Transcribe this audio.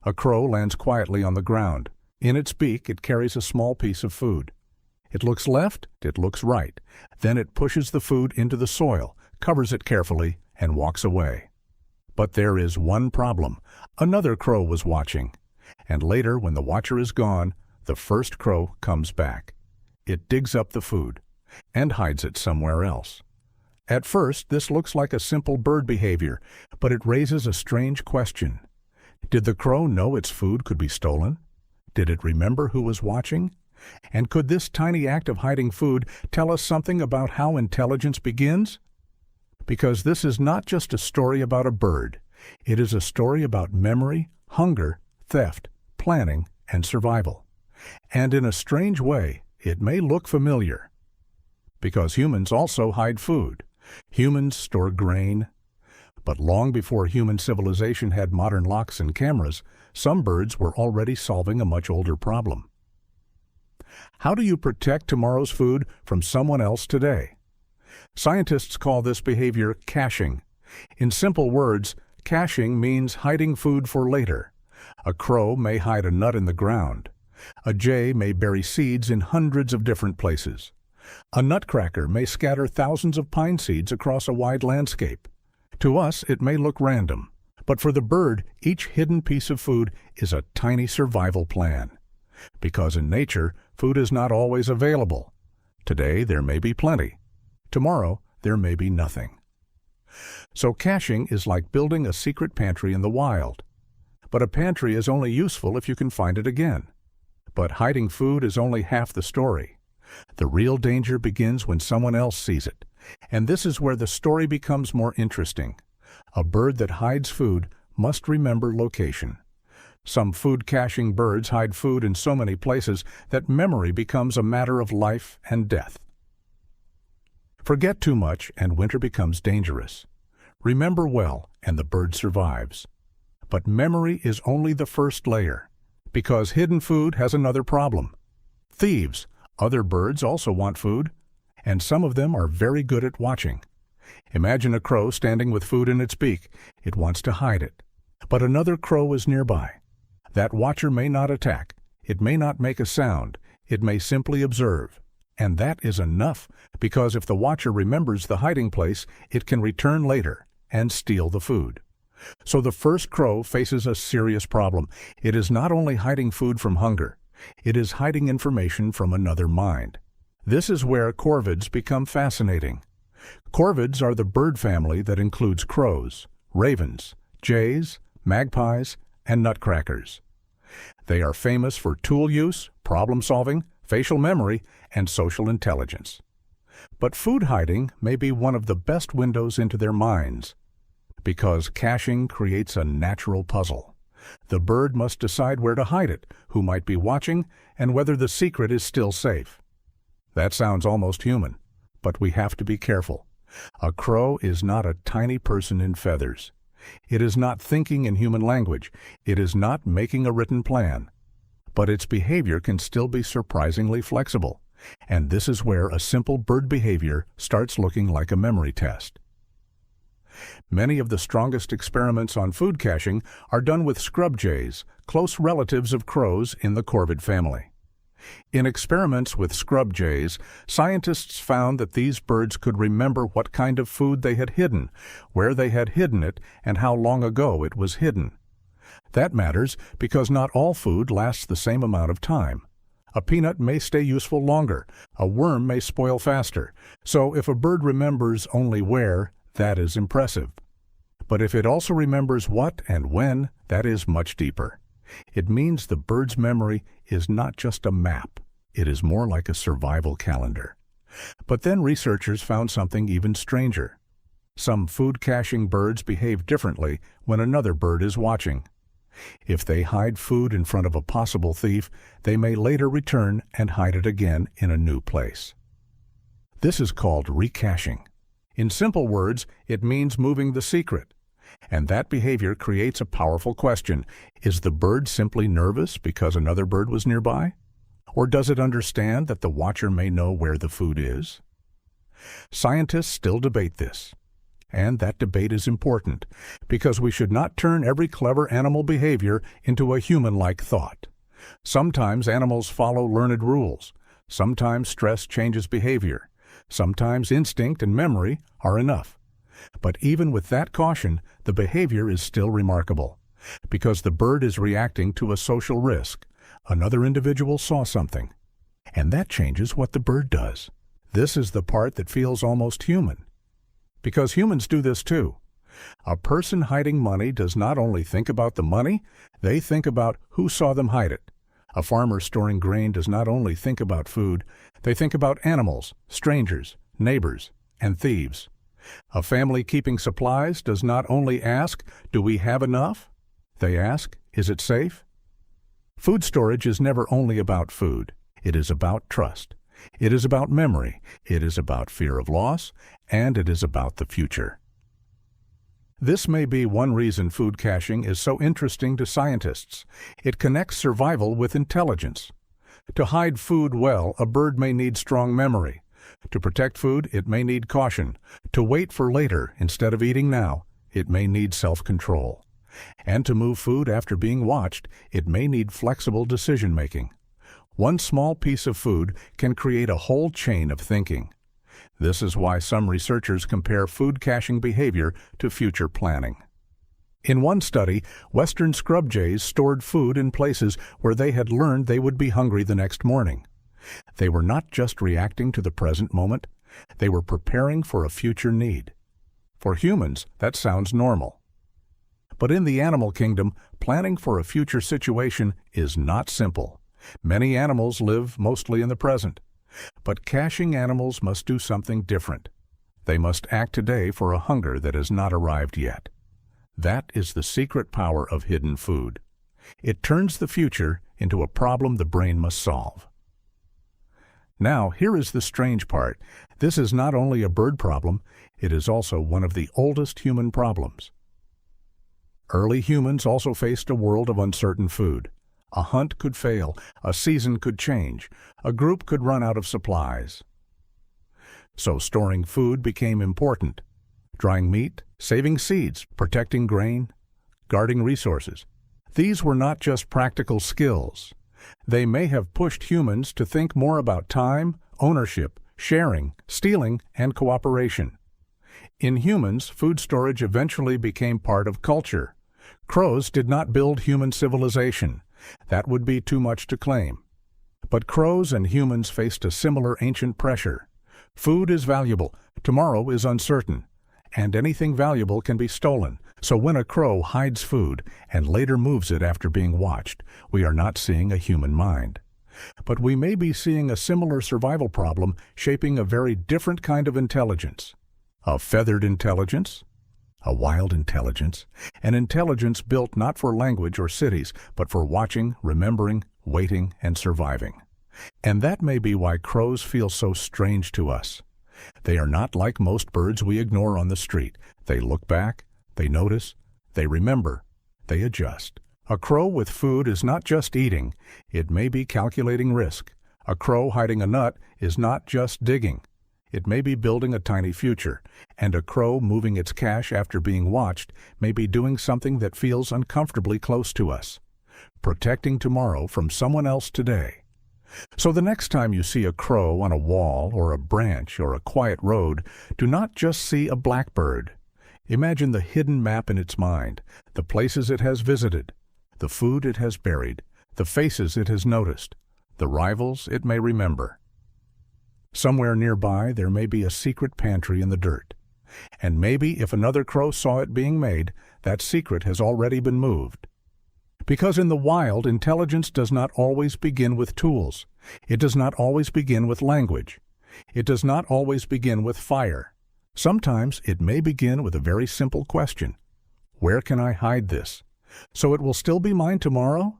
A crow lands quietly on the ground. In its beak, it carries a small piece of food. It looks left, it looks right. Then it pushes the food into the soil, covers it carefully, and walks away. But there is one problem. Another crow was watching. And later, when the watcher is gone, the first crow comes back. It digs up the food and hides it somewhere else. At first, this looks like a simple bird behavior, but it raises a strange question. Did the crow know its food could be stolen? Did it remember who was watching? And could this tiny act of hiding food tell us something about how intelligence begins? Because this is not just a story about a bird. It is a story about memory, hunger, theft, planning, and survival. And in a strange way, it may look familiar. Because humans also hide food. Humans store grain. But long before human civilization had modern locks and cameras, some birds were already solving a much older problem. How do you protect tomorrow's food from someone else today? Scientists call this behavior caching. In simple words, caching means hiding food for later. A crow may hide a nut in the ground. A jay may bury seeds in hundreds of different places. A nutcracker may scatter thousands of pine seeds across a wide landscape. To us, it may look random, but for the bird, each hidden piece of food is a tiny survival plan. Because in nature, food is not always available. Today, there may be plenty. Tomorrow, there may be nothing. So caching is like building a secret pantry in the wild. But a pantry is only useful if you can find it again. But hiding food is only half the story. The real danger begins when someone else sees it. And this is where the story becomes more interesting. A bird that hides food must remember location. Some food-caching birds hide food in so many places that memory becomes a matter of life and death. Forget too much and winter becomes dangerous. Remember well and the bird survives. But memory is only the first layer, because hidden food has another problem. Thieves, other birds, also want food, and some of them are very good at watching. Imagine a crow standing with food in its beak. It wants to hide it. But another crow is nearby. That watcher may not attack. It may not make a sound. It may simply observe. And that is enough, because if the watcher remembers the hiding place, it can return later and steal the food. So the first crow faces a serious problem. It is not only hiding food from hunger, it is hiding information from another mind. This is where corvids become fascinating. Corvids are the bird family that includes crows, ravens, jays, magpies, and nutcrackers. They are famous for tool use, problem-solving, facial memory, and social intelligence. But food hiding may be one of the best windows into their minds, because caching creates a natural puzzle. The bird must decide where to hide it, who might be watching, and whether the secret is still safe. That sounds almost human, but we have to be careful. A crow is not a tiny person in feathers. It is not thinking in human language. It is not making a written plan. But its behavior can still be surprisingly flexible. And this is where a simple bird behavior starts looking like a memory test. Many of the strongest experiments on food caching are done with scrub jays, close relatives of crows in the corvid family. In experiments with scrub jays, scientists found that these birds could remember what kind of food they had hidden, where they had hidden it, and how long ago it was hidden. That matters because not all food lasts the same amount of time. A peanut may stay useful longer, a worm may spoil faster, so if a bird remembers only where, that is impressive. But if it also remembers what and when, that is much deeper. It means the bird's memory is not just a map, it is more like a survival calendar. But then researchers found something even stranger. Some food-caching birds behave differently when another bird is watching. If they hide food in front of a possible thief, they may later return and hide it again in a new place. This is called recaching. In simple words, it means moving the secret. And that behavior creates a powerful question. Is the bird simply nervous because another bird was nearby? Or does it understand that the watcher may know where the food is? Scientists still debate this. And that debate is important, because we should not turn every clever animal behavior into a human-like thought. Sometimes animals follow learned rules. Sometimes stress changes behavior. Sometimes instinct and memory are enough. But even with that caution, the behavior is still remarkable, because the bird is reacting to a social risk. Another individual saw something, and that changes what the bird does. This is the part that feels almost human, because humans do this too. A person hiding money does not only think about the money, they think about who saw them hide it. A farmer storing grain does not only think about food, they think about animals, strangers, neighbors, and thieves. A family keeping supplies does not only ask, "Do we have enough?" They ask, "Is it safe?" Food storage is never only about food. It is about trust. It is about memory. It is about fear of loss, and it is about the future. This may be one reason food caching is so interesting to scientists. It connects survival with intelligence. To hide food well, a bird may need strong memory. To protect food, it may need caution. To wait for later instead of eating now, it may need self-control. And to move food after being watched, it may need flexible decision-making. One small piece of food can create a whole chain of thinking. This is why some researchers compare food caching behavior to future planning. In one study, Western scrub jays stored food in places where they had learned they would be hungry the next morning. They were not just reacting to the present moment, they were preparing for a future need. For humans, that sounds normal. But in the animal kingdom, planning for a future situation is not simple. Many animals live mostly in the present. But caching animals must do something different. They must act today for a hunger that has not arrived yet. That is the secret power of hidden food. It turns the future into a problem the brain must solve. Now, here is the strange part. This is not only a bird problem, it is also one of the oldest human problems. Early humans also faced a world of uncertain food. A hunt could fail, a season could change, a group could run out of supplies. So storing food became important. Drying meat, saving seeds, protecting grain, guarding resources. These were not just practical skills. They may have pushed humans to think more about time, ownership, sharing, stealing, and cooperation. In humans, food storage eventually became part of culture. Crows did not build human civilization. That would be too much to claim. But crows and humans faced a similar ancient pressure. Food is valuable, tomorrow is uncertain, and anything valuable can be stolen. So when a crow hides food and later moves it after being watched, we are not seeing a human mind. But we may be seeing a similar survival problem shaping a very different kind of intelligence. A feathered intelligence, a wild intelligence, an intelligence built not for language or cities, but for watching, remembering, waiting, and surviving. And that may be why crows feel so strange to us. They are not like most birds we ignore on the street. They look back, they notice, they remember, they adjust. A crow with food is not just eating, it may be calculating risk. A crow hiding a nut is not just digging. It may be building a tiny future, and a crow moving its cache after being watched may be doing something that feels uncomfortably close to us, protecting tomorrow from someone else today. So the next time you see a crow on a wall or a branch or a quiet road, do not just see a blackbird. Imagine the hidden map in its mind, the places it has visited, the food it has buried, the faces it has noticed, the rivals it may remember. Somewhere nearby there may be a secret pantry in the dirt. And maybe if another crow saw it being made, that secret has already been moved. Because in the wild, intelligence does not always begin with tools. It does not always begin with language. It does not always begin with fire. Sometimes it may begin with a very simple question. Where can I hide this? So it will still be mine tomorrow?